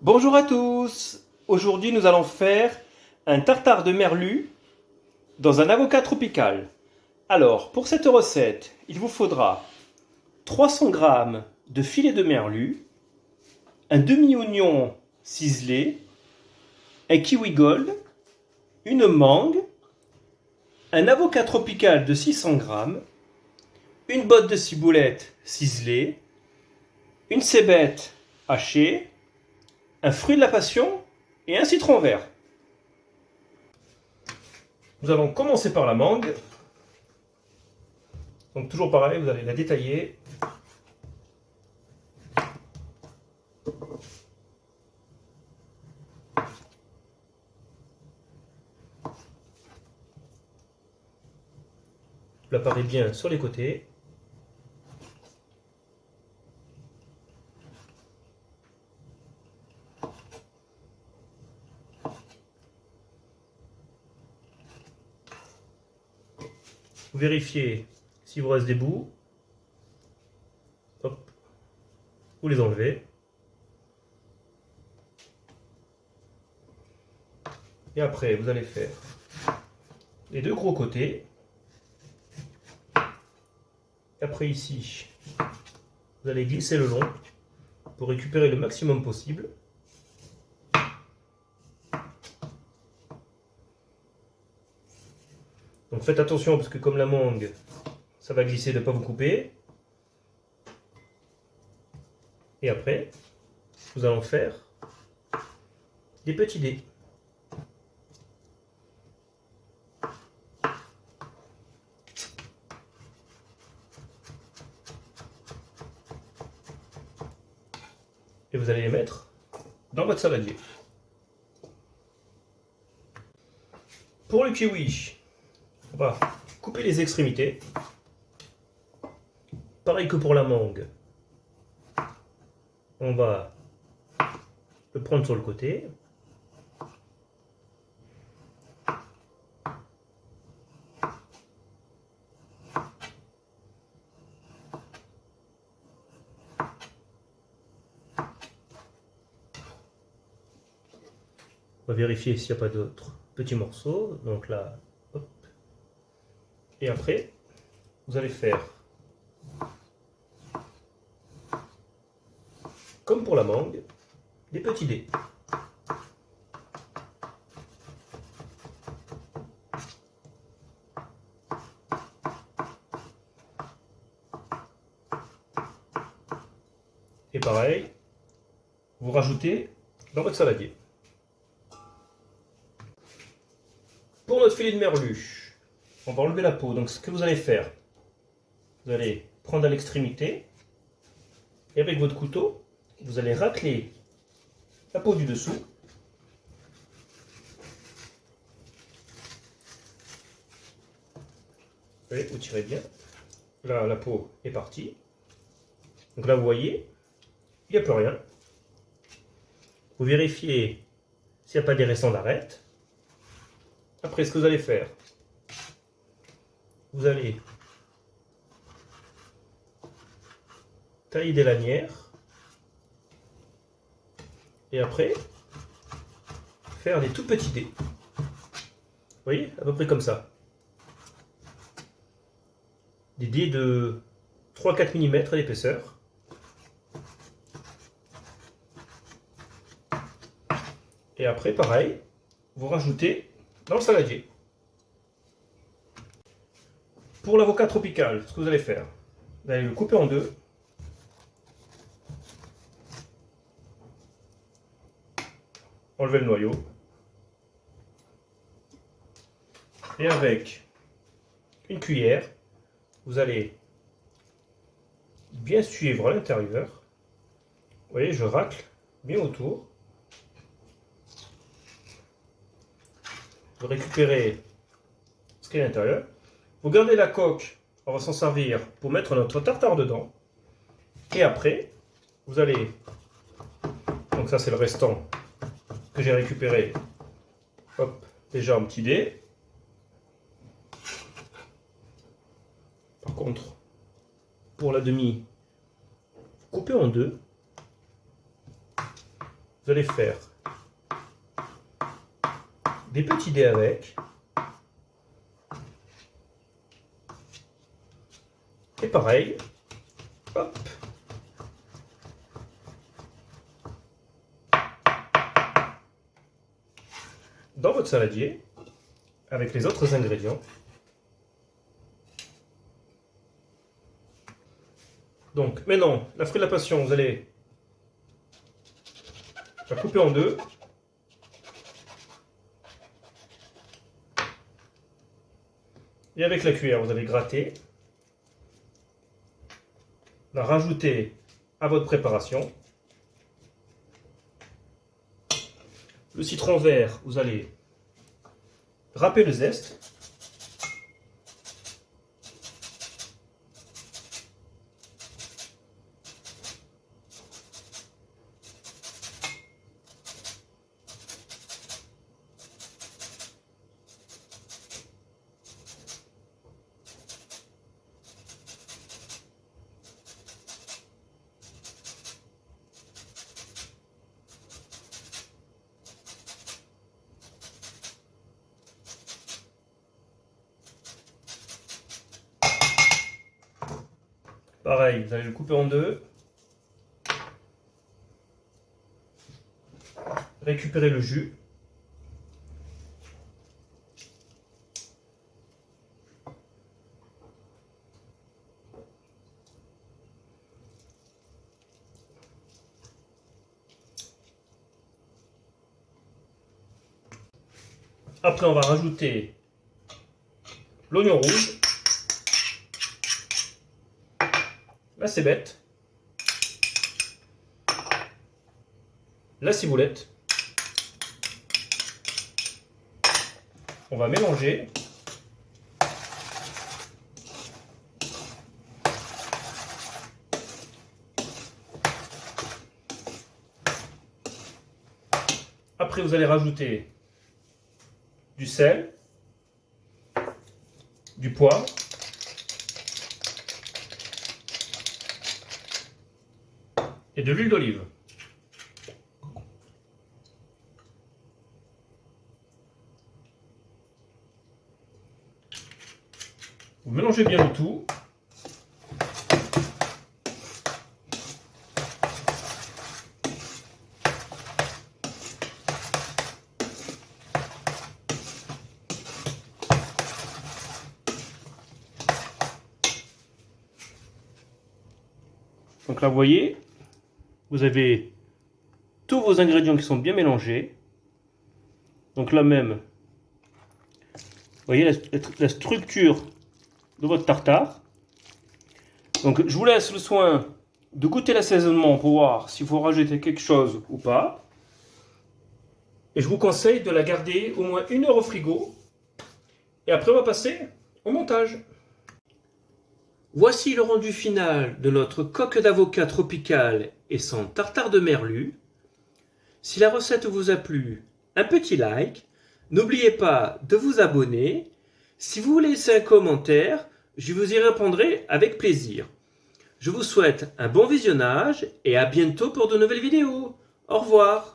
Bonjour à tous. Aujourd'hui nous allons faire un tartare de merlu dans un avocat tropical. Alors pour cette recette, il vous faudra 300 g de filet de merlu, un demi-oignon ciselé, un kiwi gold, une mangue, un avocat tropical de 600 g, une botte de ciboulette ciselée, une cébette hachée, un fruit de la passion et un citron vert. Nous allons commencer par la mangue. Donc toujours pareil, vous allez la détailler. Vous l'apparez bien sur les côtés. Vous vérifiez s'il vous reste des bouts. Hop. Vous les enlevez. Et après, vous allez faire les deux gros côtés. Et après ici, vous allez glisser le long pour récupérer le maximum possible. Donc faites attention parce que comme la mangue, ça va glisser de ne pas vous couper. Et après, nous allons faire des petits dés. Et vous allez les mettre dans votre saladier. Pour le kiwi, on va couper les extrémités. Pareil que pour la mangue. On va le prendre sur le côté. On va vérifier s'il n'y a pas d'autres petits morceaux. Donc là, hop. Et après, vous allez faire comme pour la mangue, des petits dés. Et pareil, vous rajoutez dans votre saladier. Pour notre filet de merlu, on va enlever la peau. Donc ce que vous allez faire, vous allez prendre à l'extrémité et avec votre couteau, vous allez racler la peau du dessous. Vous voyez, vous tirez bien. Là, la peau est partie. Donc là, vous voyez, il n'y a plus rien. Vous vérifiez s'il n'y a pas des restants d'arête. Après, ce que vous allez faire, vous allez tailler des lanières et après faire des tout petits dés. Vous voyez, à peu près comme ça. Des dés de 3-4 mm d'épaisseur. Et après, pareil, vous rajoutez dans le saladier. Pour l'avocat tropical, ce que vous allez faire, vous allez le couper en deux. Enlever le noyau. Et avec une cuillère, vous allez bien suivre à l'intérieur. Vous voyez, je racle bien autour. Vous récupérez ce qu'il y a à l'intérieur. Vous gardez la coque, on va s'en servir pour mettre notre tartare dedans. Et après, vous allez, donc ça c'est le restant que j'ai récupéré, hop, déjà un petit dé. Par contre, pour la demi, coupez en deux. vous allez faire des petits dés avec. Et pareil, hop. Dans votre saladier, avec les autres ingrédients. Donc maintenant, la fruit de la passion, vous allez la couper en deux. Et avec la cuillère, vous allez gratter. La rajouter à votre préparation. Le citron vert, vous allez râper le zeste. Pareil, vous allez le couper en deux. Récupérer le jus. Après, on va rajouter l'oignon rouge, la cébette, la ciboulette. On va mélanger. Après, vous allez rajouter du sel, du poivre, et de l'huile d'olive. Vous mélangez bien le tout. Donc là, vous voyez, vous avez tous vos ingrédients qui sont bien mélangés. Donc là même, vous voyez la structure de votre tartare. Donc je vous laisse le soin de goûter l'assaisonnement pour voir s'il faut rajouter quelque chose ou pas. Et je vous conseille de la garder au moins 1 heure au frigo. Et après on va passer au montage. Voici le rendu final de notre coque d'avocat tropicale et son tartare de merlu. Si la recette vous a plu, un petit like. N'oubliez pas de vous abonner. Si vous voulez laisser un commentaire, je vous y répondrai avec plaisir. Je vous souhaite un bon visionnage et à bientôt pour de nouvelles vidéos. Au revoir.